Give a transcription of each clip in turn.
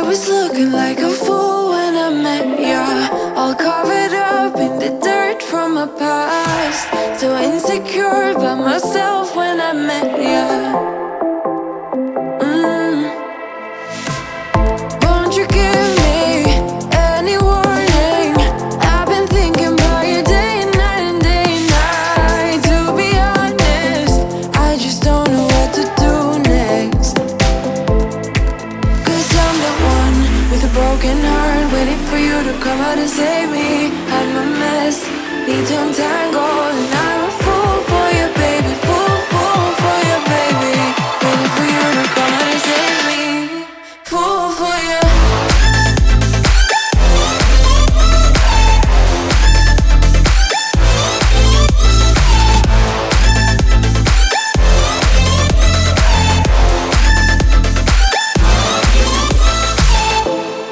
was looking like a fool when I met ya, all covered up in the dirt from my past. So insecure about myself when I met ya. Won't you give me any warning? I've been thinking about you day and night and day and night. To be honest, I just don't know what to do next. Cause I'm the one with a broken heart, waiting for you to come out and save me. I'm a mess, need to untangle, and I'm a fool for you, baby. Fool for you, baby. Waiting for you to come out and save me. Fool for you.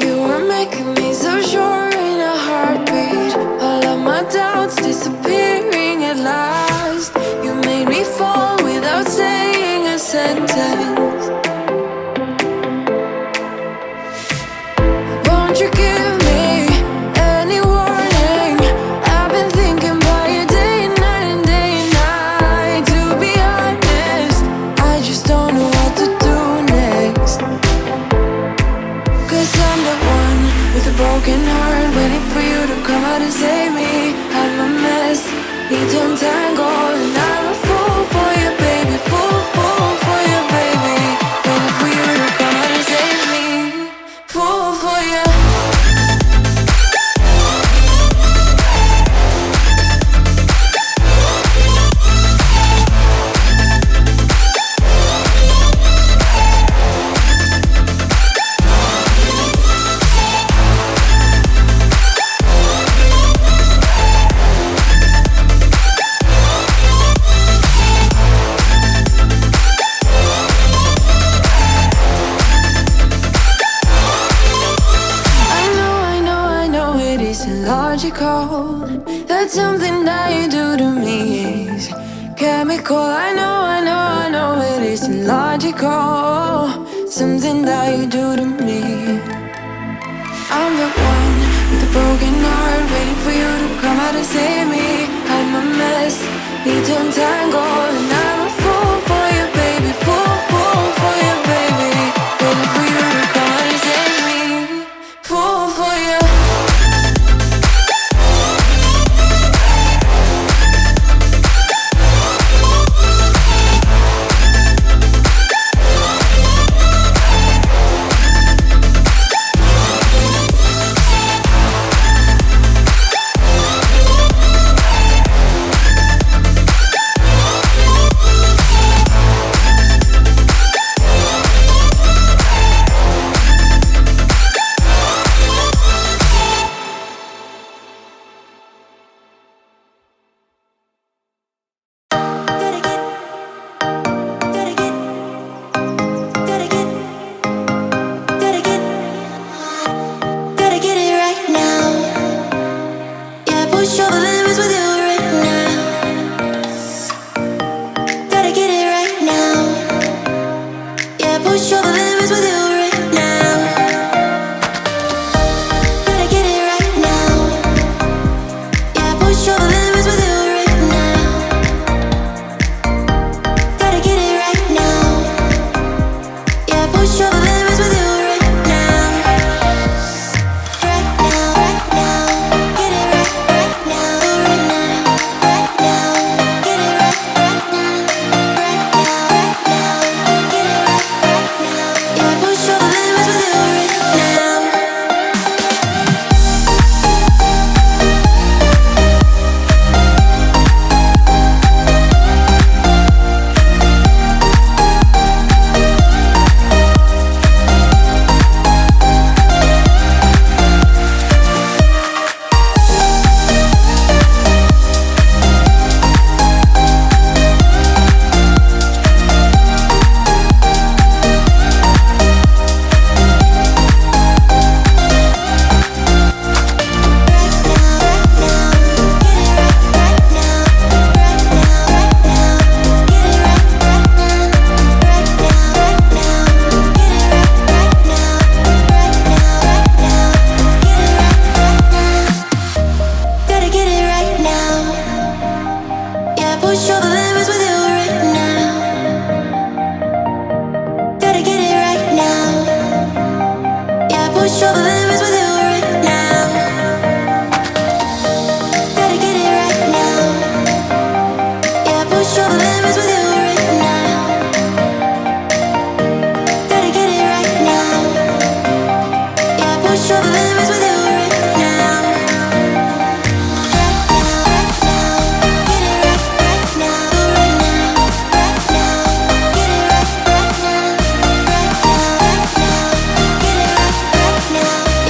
You were making me so sure in a heartbeat. All of my doubts disappearing at last. You made me fall without saying a sentence. Won't you give me any warning? I've been thinking about you day and night and day and night. To be honest, I just don't know what to do next. Cause I'm the one with a broken heart, waiting for you to come out and save me. I'm a mess, need to untangle, and I'm a fool for you, baby. Fool for you, baby. Waiting for you to come out and save me. Fool for you. Logical, that something that you do to me is chemical. I know it isn't logical. Something that you do to me. I'm the one with a broken heart, waiting for you to come out and save me. I'm a mess, need to untangle, and I'm a fool for you, baby. Fool for you, baby. Waiting for you to come out and save me. Fool for you. push over limits with you right now. Gotta get it right now. Yeah, push over limits with you right now. Gotta get it right now. Yeah, push over limits with you right now. Right now, get it right, right now, right now, right now, get it right, right now, right now, right now, get it right, right now.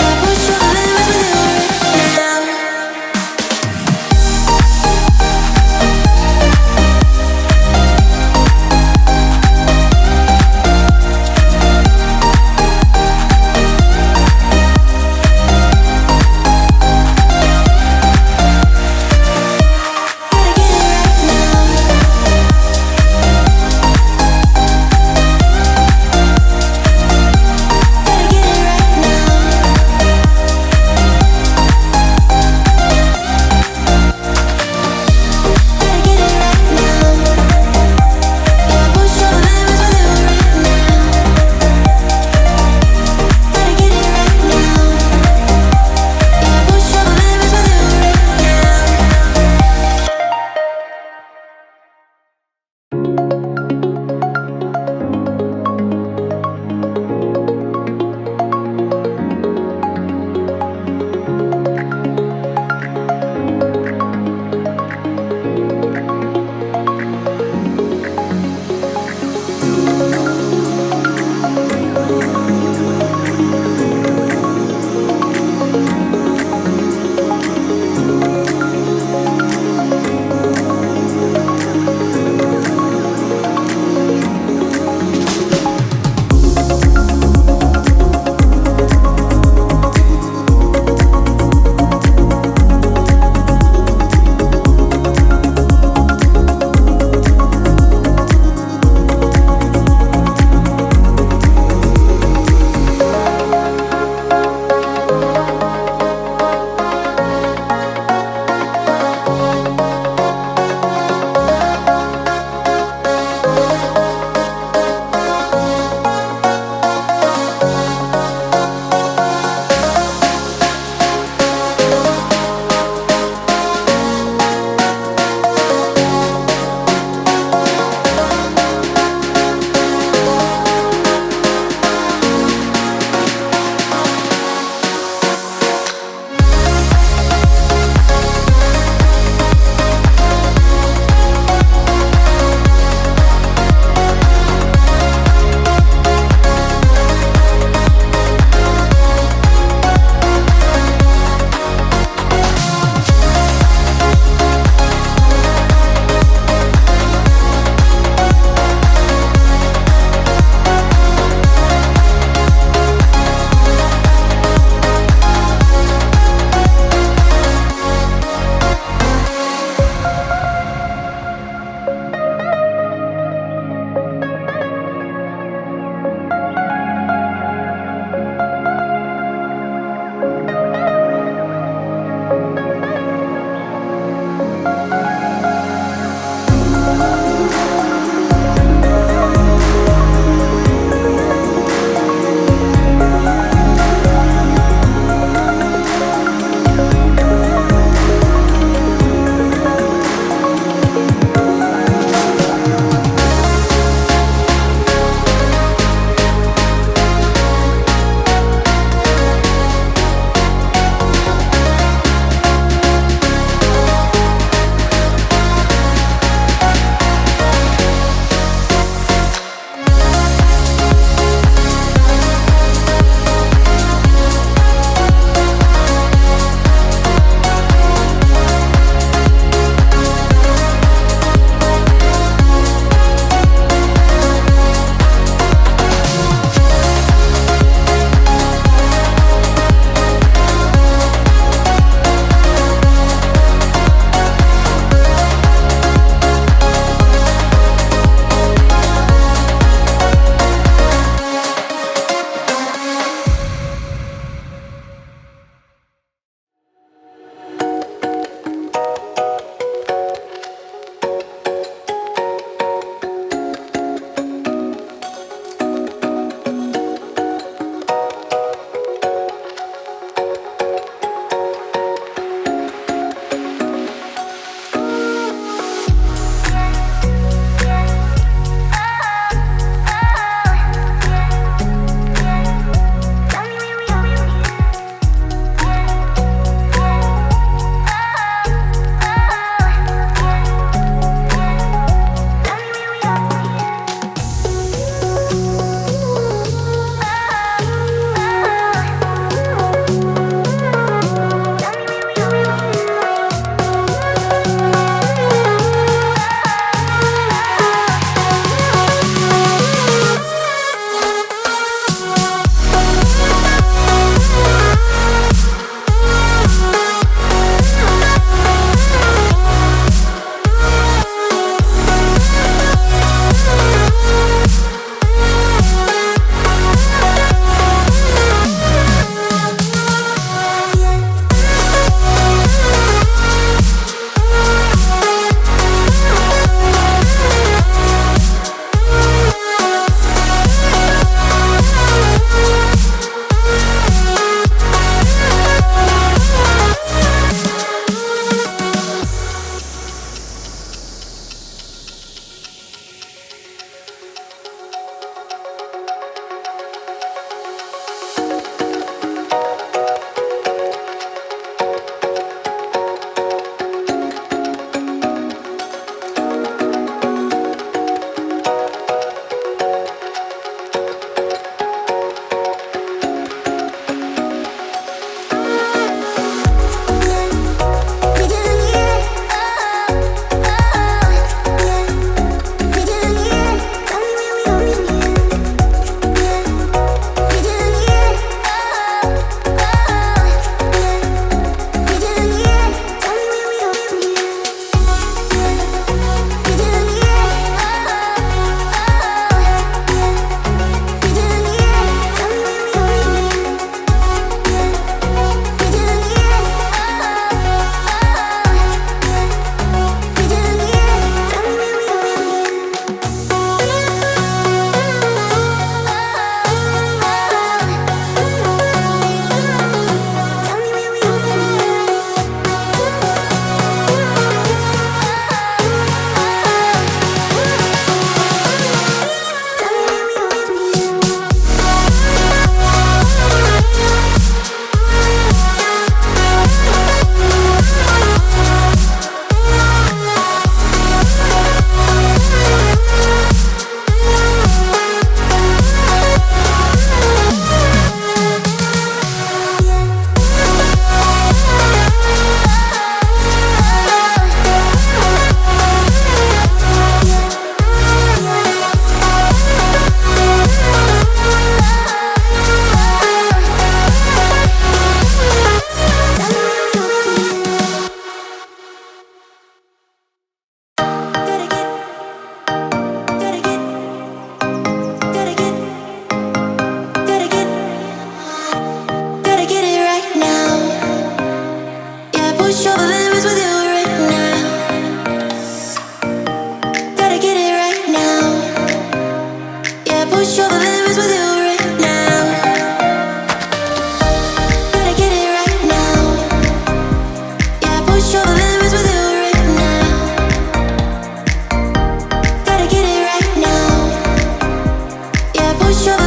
push your